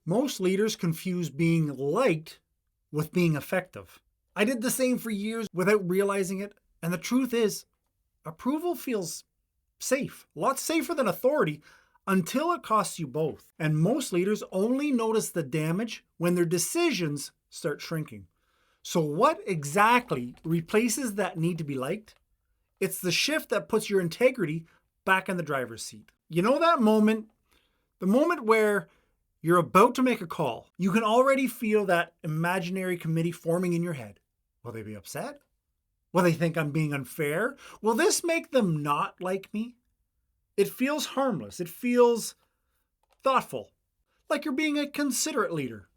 Most leaders confuse being liked with being effective. I did the same for years without realizing it. And the truth is, approval feels safe, a lot safer than authority until it costs you both. And most leaders only notice the damage when their decisions start shrinking. So what exactly replaces that need to be liked? It's the shift that puts your integrity back in the driver's seat. You know that moment, the moment where you're about to make a call, you can already feel that imaginary committee forming in your head. Will they be upset? Will they think I'm being unfair? Will this make them not like me? It feels harmless. It feels thoughtful, like you're being a considerate leader.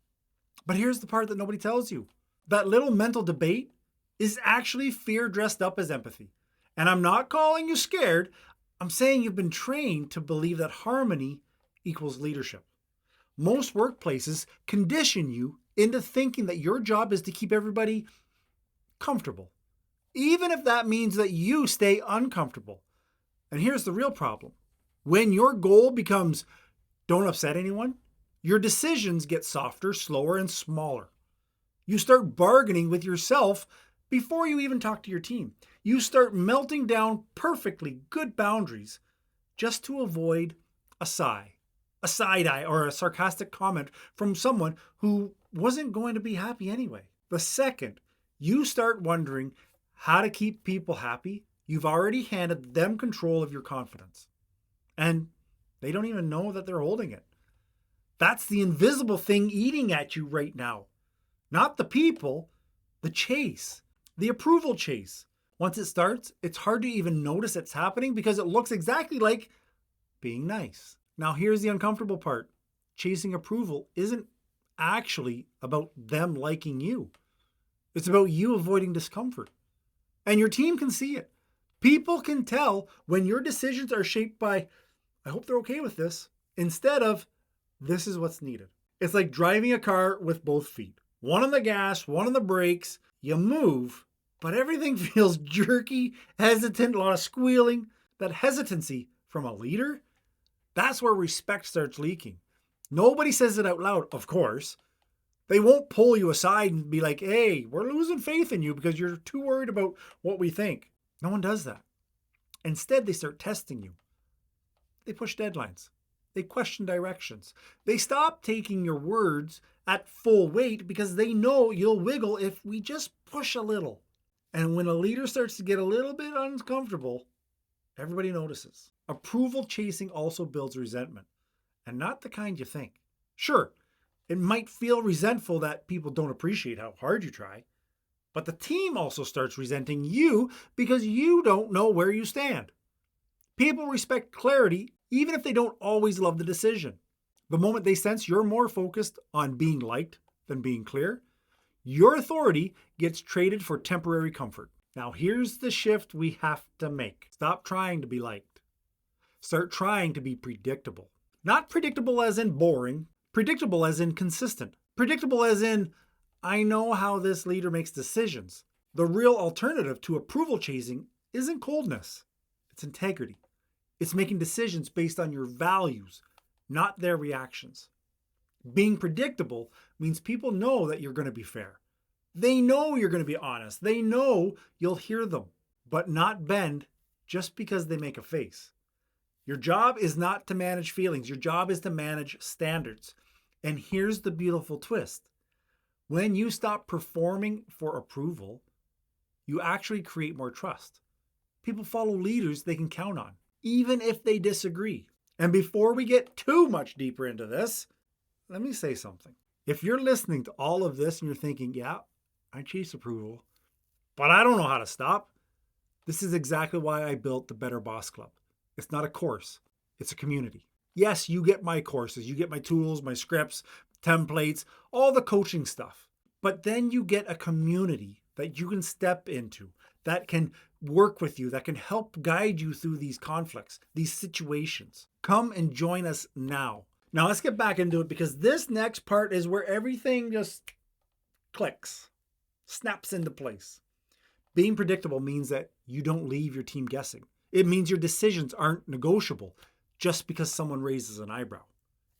But here's the part that nobody tells you. That little mental debate is actually fear dressed up as empathy. And I'm not calling you scared. I'm saying you've been trained to believe that harmony equals leadership. Most workplaces condition you into thinking that your job is to keep everybody comfortable, even if that means that you stay uncomfortable. And here's the real problem. When your goal becomes don't upset anyone, your decisions get softer, slower, and smaller. You start bargaining with yourself before you even talk to your team. You start melting down perfectly good boundaries just to avoid a sigh, a side eye, or a sarcastic comment from someone who wasn't going to be happy anyway. The second you start wondering how to keep people happy, you've already handed them control of your confidence. And they don't even know that they're holding it. That's the invisible thing eating at you right now. Not the people, the chase, the approval chase. Once it starts, it's hard to even notice it's happening because it looks exactly like being nice. Now here's the uncomfortable part. Chasing approval isn't actually about them liking you. It's about you avoiding discomfort. And your team can see it. People can tell when your decisions are shaped by, I hope they're okay with this, instead of, this is what's needed. It's like driving a car with both feet. One on the gas, one on the brakes. You move, but everything feels jerky, hesitant, a lot of squealing. That hesitancy from a leader, that's where respect starts leaking. Nobody says it out loud, of course. They won't pull you aside and be like, hey, we're losing faith in you because you're too worried about what we think. No one does that. Instead, they start testing you. They push deadlines. They question directions. They stop taking your words at full weight because they know you'll wiggle if we just push a little. And when a leader starts to get a little bit uncomfortable, everybody notices. Approval chasing also builds resentment, and not the kind you think. Sure, it might feel resentful that people don't appreciate how hard you try, but the team also starts resenting you because you don't know where you stand. People respect clarity even if they don't always love the decision. The moment they sense you're more focused on being liked than being clear, your authority gets traded for temporary comfort. Now here's the shift we have to make. Stop trying to be liked. Start trying to be predictable. Not predictable as in boring, predictable as in consistent. Predictable as in, I know how this leader makes decisions. The real alternative to approval chasing isn't coldness, it's integrity. It's making decisions based on your values, not their reactions. Being predictable means people know that you're going to be fair. They know you're going to be honest. They know you'll hear them, but not bend just because they make a face. Your job is not to manage feelings. Your job is to manage standards. And here's the beautiful twist. When you stop performing for approval, you actually create more trust. People follow leaders they can count on, even if they disagree. And before we get too much deeper into this, let me say something. If you're listening to all of this and you're thinking, yeah, I chase approval, but I don't know how to stop, this is exactly why I built the Better Boss Club. It's not a course, it's a community. Yes, you get my courses, you get my tools, my scripts, templates, all the coaching stuff. But then you get a community that you can step into, that can work with you, that can help guide you through these conflicts, these situations. Come and join us now. Now let's get back into it because this next part is where everything just clicks, snaps into place. Being predictable means that you don't leave your team guessing. It means your decisions aren't negotiable just because someone raises an eyebrow.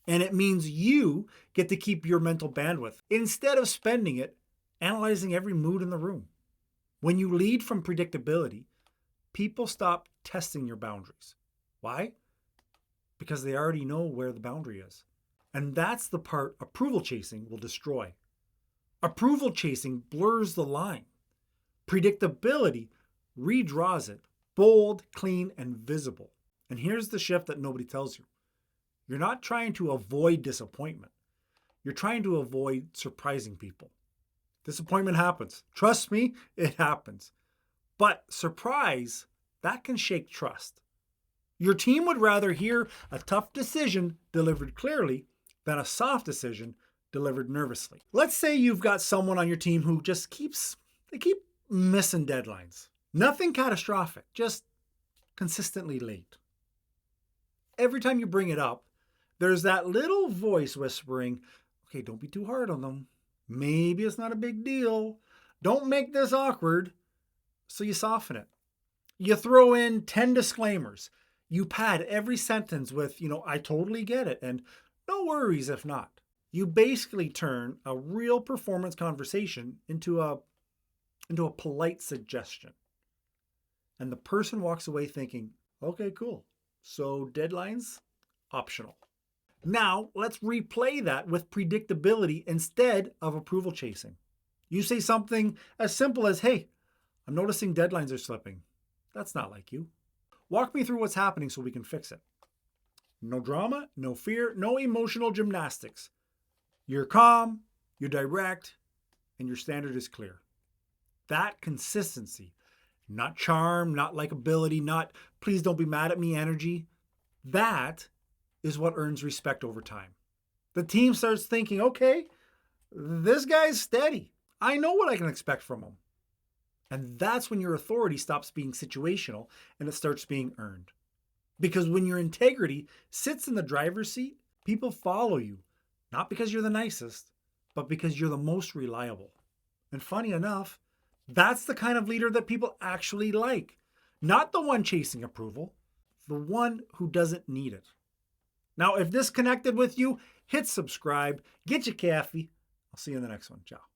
And it means you get to keep your mental bandwidth instead of spending it analyzing every mood in the room. When you lead from predictability, people stop testing your boundaries. Why? Because they already know where the boundary is. And that's the part approval chasing will destroy. Approval chasing blurs the line. Predictability redraws it, bold, clean, and visible. And here's the shift that nobody tells you. You're not trying to avoid disappointment. You're trying to avoid surprising people. Disappointment happens. Trust me, it happens. But surprise, that can shake trust. Your team would rather hear a tough decision delivered clearly than a soft decision delivered nervously. Let's say you've got someone on your team who just keep missing deadlines. Nothing catastrophic, just consistently late. Every time you bring it up, there's that little voice whispering, okay, don't be too hard on them. Maybe it's not a big deal. Don't make this awkward. So you soften it. You throw in 10 disclaimers. You pad every sentence with, I totally get it, and no worries if not. You basically turn a real performance conversation into a polite suggestion. And the person walks away thinking, okay, cool. So deadlines, optional. Now let's replay that with predictability instead of approval chasing. You say something as simple as, hey, I'm noticing deadlines are slipping. That's not like you. Walk me through what's happening so we can fix it. No drama, no fear, no emotional gymnastics. You're calm, you're direct, and your standard is clear. That consistency, not charm, not likability, not please don't be mad at me energy, that is what earns respect over time. The team starts thinking, okay, this guy's steady. I know what I can expect from him. And that's when your authority stops being situational and it starts being earned. Because when your integrity sits in the driver's seat, people follow you, not because you're the nicest, but because you're the most reliable. And funny enough, that's the kind of leader that people actually like. Not the one chasing approval, the one who doesn't need it. Now, if this connected with you, hit subscribe, get your coffee. I'll see you in the next one. Ciao.